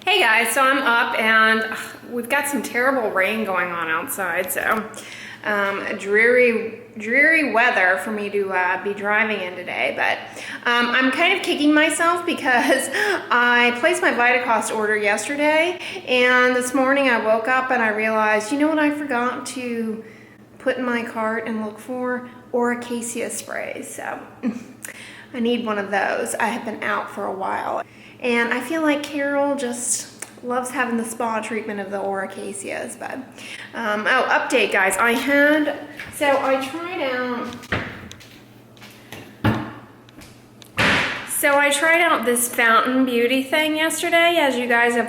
Hey guys, so I'm up and we've got some terrible rain going on outside, so dreary weather for me to be driving in today, but I'm kind of kicking myself because I placed my Vitacost order yesterday, and this morning I woke up and I realized, you know what I forgot to put in my cart and look for? Oracacia sprays. So I need one of those. I have been out for a while. And I feel like Carol just loves having the spa treatment of the Oracacias. But, oh, update guys. I tried out this Fountain Beauty thing yesterday, as you guys may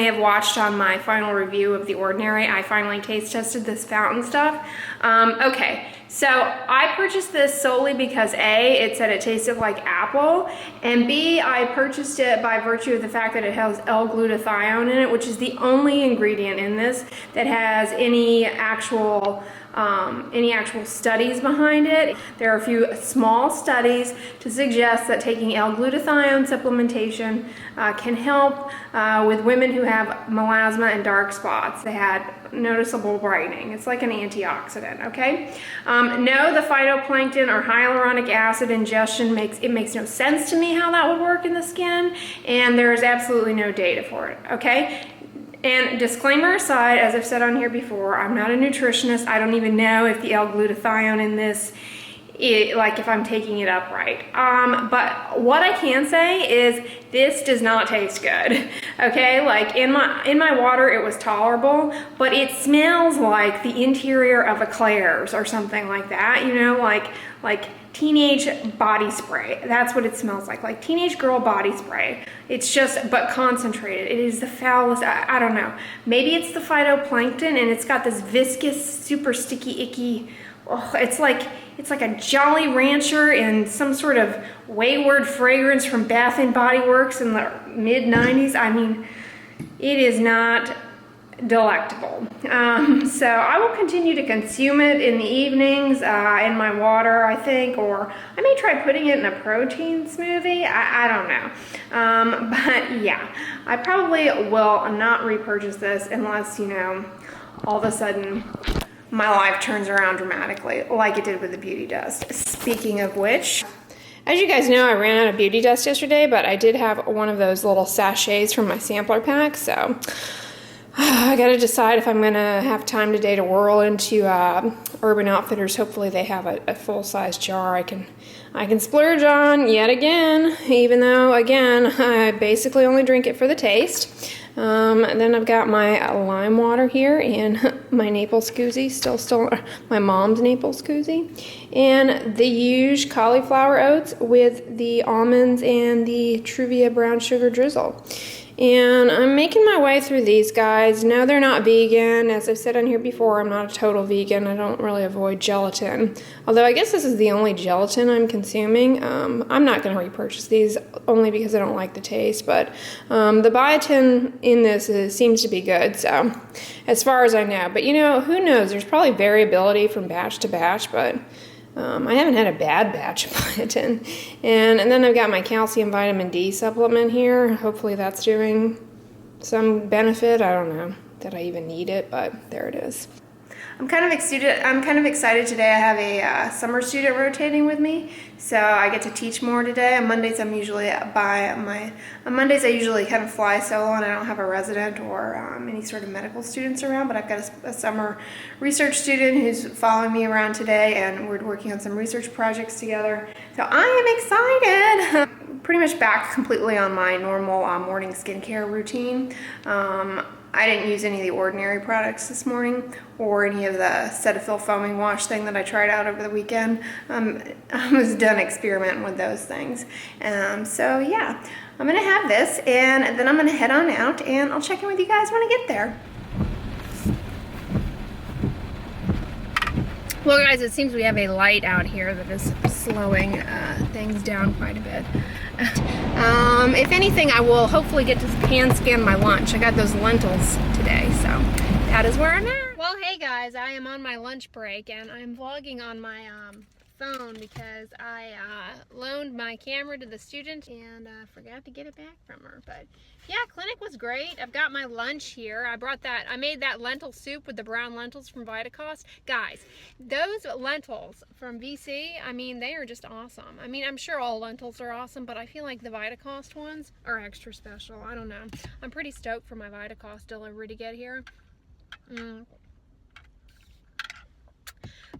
have watched on my final review of The Ordinary. I finally taste tested this Fountain stuff. Okay, so I purchased this solely because A, it said it tasted like apple, and B, I purchased it by virtue of the fact that it has L-glutathione in it, which is the only ingredient in this that has any actual studies behind it. There are a few small studies to suggest that taking L-glutathione supplementation can help with women who have melasma and dark spots. They had noticeable brightening. It's like an antioxidant, okay? No, the phytoplankton or hyaluronic acid ingestion makes no sense to me how that would work in the skin, and there is absolutely no data for it, okay? And disclaimer aside, as I've said on here before, I'm not a nutritionist. I don't even know if the L-glutathione in this, if I'm taking it up right. But what I can say is this does not taste good. Okay, like in my water it was tolerable, but it smells like the interior of a Claire's or something like that. You know, like teenage body spray. That's what it smells like teenage girl body spray. It's just, but concentrated. It is the foulest, I don't know. Maybe it's the phytoplankton and it's got this viscous, super sticky, icky, oh, it's like a Jolly Rancher in some sort of wayward fragrance from Bath and Body Works in the mid-90s. I mean, it is not delectable. So I will continue to consume it in the evenings in my water, I think, or I may try putting it in a protein smoothie. I don't know. But yeah, I probably will not repurchase this unless, you know, all of a sudden my life turns around dramatically like it did with the beauty dust. Speaking of which, as you guys know, I ran out of beauty dust yesterday, but I did have one of those little sachets from my sampler pack, so I gotta decide if I'm gonna have time today to whirl into Urban Outfitters. Hopefully they have a full-size jar I can splurge on yet again, even though, again, I basically only drink it for the taste. And then I've got my lime water here and my Naples koozie, still my mom's Naples koozie, and the huge cauliflower oats with the almonds and the Truvia brown sugar drizzle. And I'm making my way through these guys. No, they're not vegan. As I've said on here before, I'm not a total vegan. I don't really avoid gelatin. Although I guess this is the only gelatin I'm consuming. I'm not going to repurchase these only because I don't like the taste. But the biotin in this seems to be good, so as far as I know. But you know, who knows? There's probably variability from batch to batch, but I haven't had a bad batch of biotin. And then I've got my calcium vitamin D supplement here. Hopefully that's doing some benefit. I don't know that I even need it, but there it is. I'm kind of excited today. I have a summer student rotating with me, so I get to teach more today. On Mondays I usually kind of fly solo and I don't have a resident or any sort of medical students around, but I've got a summer research student who's following me around today, and we're working on some research projects together. So I am excited. Pretty much back completely on my normal morning skincare routine. I didn't use any of the Ordinary products this morning or any of the Cetaphil foaming wash thing that I tried out over the weekend. I was done experimenting with those things. So yeah, I'm gonna have this and then I'm gonna head on out and I'll check in with you guys when I get there. Well guys, it seems we have a light out here that is slowing things down quite a bit. If anything, I will hopefully get to hand scan my lunch. I got those lentils today, so that is where I'm at. Well, hey guys, I am on my lunch break and I'm vlogging on my phone because I loaned my camera to the student and forgot to get it back from her. But yeah, clinic was great. I've got my lunch here. I made that lentil soup with the brown lentils from Vitacost. Guys, those lentils from VC, I mean, they are just awesome. I mean, I'm sure all lentils are awesome, but I feel like the Vitacost ones are extra special. I don't know. I'm pretty stoked for my Vitacost delivery to get here.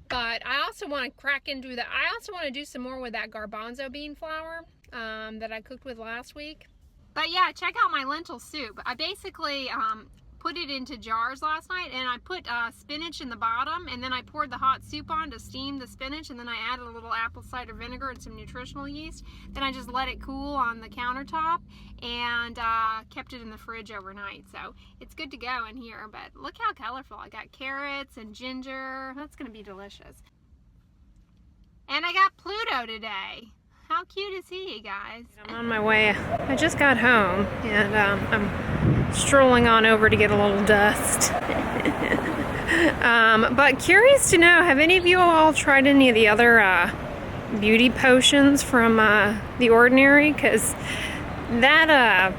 But I also want to crack into that. I also want to do some more with that garbanzo bean flour that I cooked with last week. But yeah, check out my lentil soup. I basically put it into jars last night, and I put spinach in the bottom, and then I poured the hot soup on to steam the spinach, and then I added a little apple cider vinegar and some nutritional yeast. Then I just let it cool on the countertop and kept it in the fridge overnight. So it's good to go in here, but look how colorful. I got carrots and ginger. That's gonna be delicious. And I got Pluto today. How cute is he, you guys? I'm on my way. I just got home, and I'm strolling on over to get a little dust. But curious to know, have any of you all tried any of the other beauty potions from The Ordinary? Because that,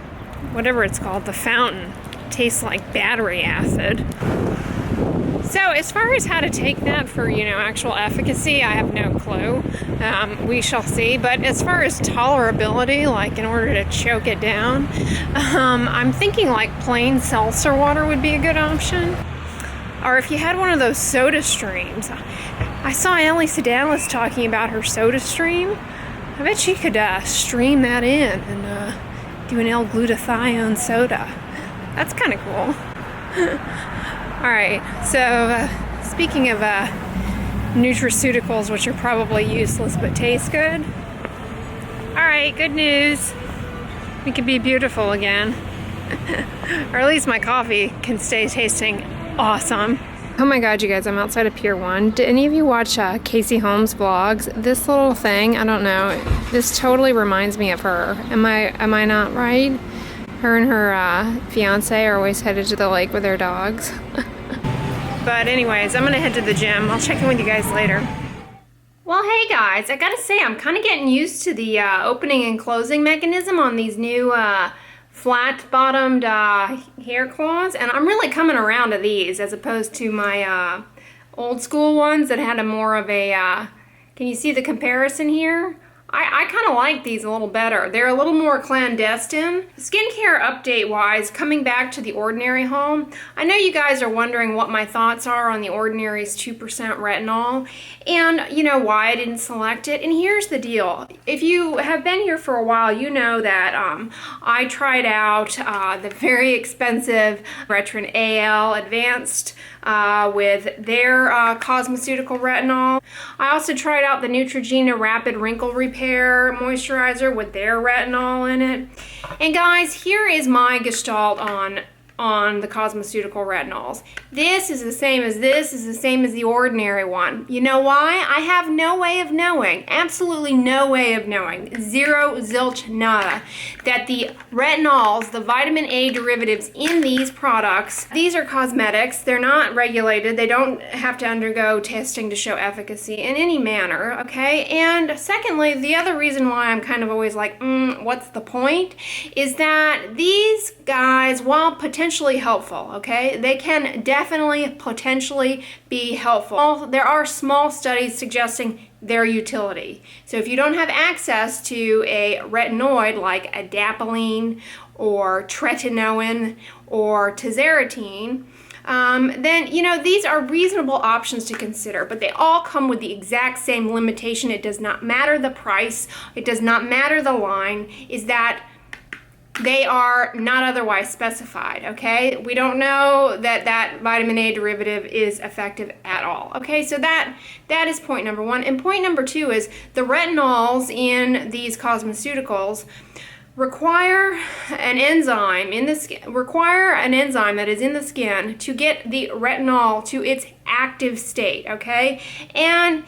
whatever it's called, the fountain, tastes like battery acid. So as far as how to take that for, actual efficacy, I have no clue. We shall see. But as far as tolerability, like in order to choke it down, I'm thinking like plain seltzer water would be a good option. Or if you had one of those soda streams. I saw Ellie Sedalis talking about her soda stream. I bet she could stream that in and do an L-glutathione soda. That's kind of cool. Alright, so speaking of nutraceuticals, which are probably useless but taste good. Alright, good news. We can be beautiful again. Or at least my coffee can stay tasting awesome. Oh my god, you guys, I'm outside of Pier 1. Did any of you watch Casey Holmes' vlogs? This little thing, I don't know, this totally reminds me of her. Am I not right? Her and her fiance are always headed to the lake with their dogs. But anyways, I'm gonna head to the gym. I'll check in with you guys later. Well, hey guys, I gotta say, I'm kind of getting used to the opening and closing mechanism on these new flat-bottomed hair claws, and I'm really coming around to these as opposed to my old school ones that had a more of a, can you see the comparison here? I kind of like these a little better. They're a little more clandestine. Skincare update-wise, coming back to The Ordinary haul, I know you guys are wondering what my thoughts are on The Ordinary's 2% retinol and, why I didn't select it. And here's the deal. If you have been here for a while, you know that I tried out the very expensive Retrin AL Advanced with their cosmeceutical retinol. I also tried out the Neutrogena Rapid Wrinkle Repair Moisturizer with their retinol in it. And guys, here is my gestalt on the cosmeceutical retinols. This is the same as this, is the same as The Ordinary one. You know why? I have no way of knowing, absolutely no way of knowing, zero, zilch, nada, that the retinols, the vitamin A derivatives in these products, these are cosmetics, they're not regulated, they don't have to undergo testing to show efficacy in any manner, okay? And secondly, the other reason why I'm kind of always like, what's the point, is that these guys, while potentially helpful, okay? They can definitely potentially be helpful. There are small studies suggesting their utility. So if you don't have access to a retinoid like adapalene or tretinoin or tazarotene, then, these are reasonable options to consider, but they all come with the exact same limitation. It does not matter the price. It does not matter the line, is that they are not otherwise specified, okay? We don't know that vitamin A derivative is effective at all, okay? So that is point number one. And point number two is the retinols in these cosmeceuticals require an enzyme in the skin, that is in the skin to get the retinol to its active state, okay? And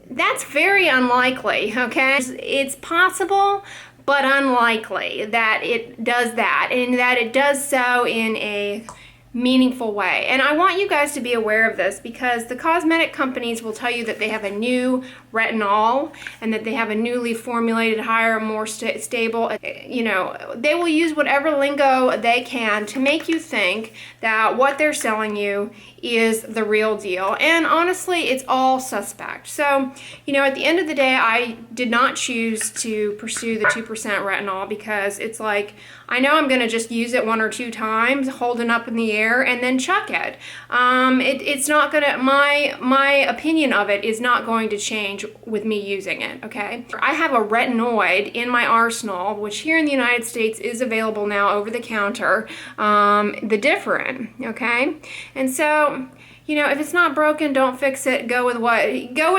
that's very unlikely, okay? It's possible, but unlikely that it does that, and that it does so in a meaningful way. And I want you guys to be aware of this, because the cosmetic companies will tell you that they have a new retinol and that they have a newly formulated, higher, more stable, you know, they will use whatever lingo they can to make you think that what they're selling you is the real deal. And honestly, it's all suspect. So, you know, at the end of the day, I did not choose to pursue the 2% retinol, because it's like, I know I'm going to just use it 1 or 2 times, hold it up in the air, and then chuck it. It's not going to, my opinion of it is not going to change with me using it, okay? I have a retinoid in my arsenal, which here in the United States is available now over the counter, the Differin, okay? And so, you know, if it's not broken, don't fix it. Go with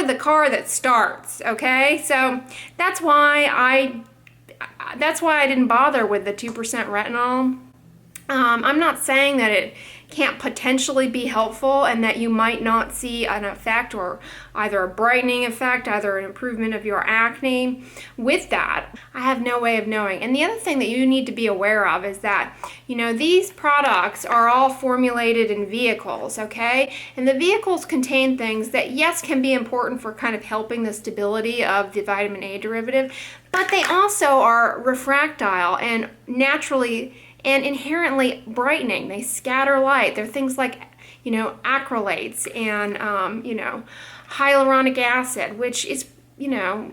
the car that starts, okay? So that's why I didn't bother with the 2% retinol. I'm not saying that it can't potentially be helpful and that you might not see an effect, or either a brightening effect, either an improvement of your acne. With that, I have no way of knowing. And the other thing that you need to be aware of is that, you know, these products are all formulated in vehicles, okay? And the vehicles contain things that, yes, can be important for kind of helping the stability of the vitamin A derivative, but they also are refractile and naturally and inherently brightening. They scatter light. They're things like, you know, acrylates and, you know, hyaluronic acid, which is, you know,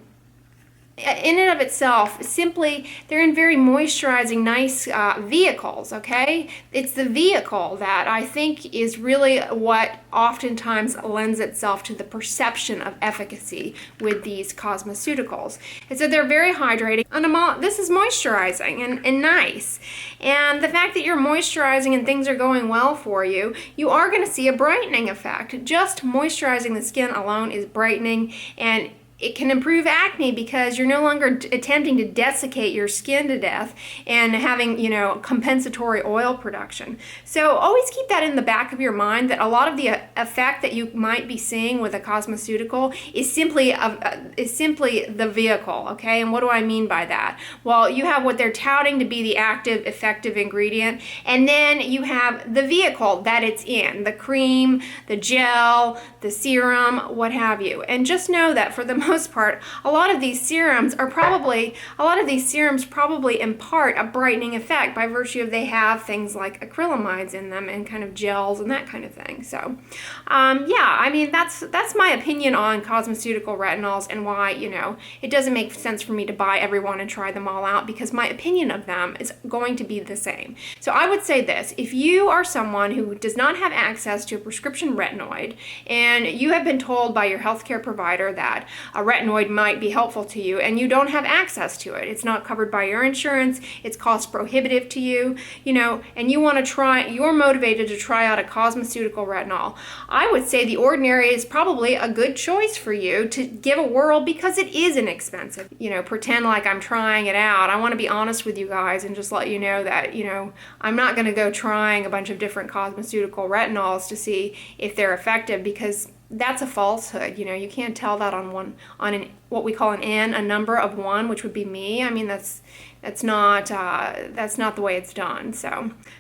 in and of itself, simply, they're in very moisturizing, nice vehicles, okay? It's the vehicle that I think is really what oftentimes lends itself to the perception of efficacy with these cosmeceuticals. And so they're very hydrating, and this is moisturizing and nice. And the fact that you're moisturizing and things are going well for you, you are going to see a brightening effect. Just moisturizing the skin alone is brightening, and it can improve acne because you're no longer attempting to desiccate your skin to death and having, you know, compensatory oil production. So always keep that in the back of your mind, that a lot of the effect that you might be seeing with a cosmeceutical is simply the vehicle, okay? And what do I mean by that? Well, you have what they're touting to be the active, effective ingredient, and then you have the vehicle that it's in, the cream, the gel, the serum, what have you. And just know that for the most part, a lot of these serums probably impart a brightening effect by virtue of they have things like acrylamides in them and kind of gels and that kind of thing. So, yeah, I mean, that's my opinion on cosmeceutical retinols and why, you know, it doesn't make sense for me to buy every one and try them all out, because my opinion of them is going to be the same. So I would say this: if you are someone who does not have access to a prescription retinoid and you have been told by your healthcare provider that a retinoid might be helpful to you and you don't have access to it, it's not covered by your insurance, it's cost prohibitive to you, you know, and you want to try, you're motivated to try out a cosmeceutical retinol, I would say The Ordinary is probably a good choice for you to give a whirl, because it is inexpensive. You know, pretend like I'm trying it out. I want to be honest with you guys and just let you know that, you know, I'm not going to go trying a bunch of different cosmeceutical retinols to see if they're effective, because that's a falsehood. You know, you can't tell that on what we call an N, a number of 1, which would be me. I mean, that's not the way it's done. So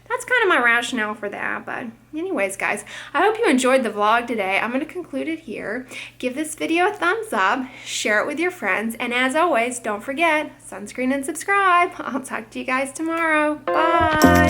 that's kind of my rationale for that. But anyways, guys, I hope you enjoyed the vlog today. I'm going to conclude it here. Give this video a thumbs up, share it with your friends, and as always, don't forget, sunscreen and subscribe. I'll talk to you guys tomorrow. Bye.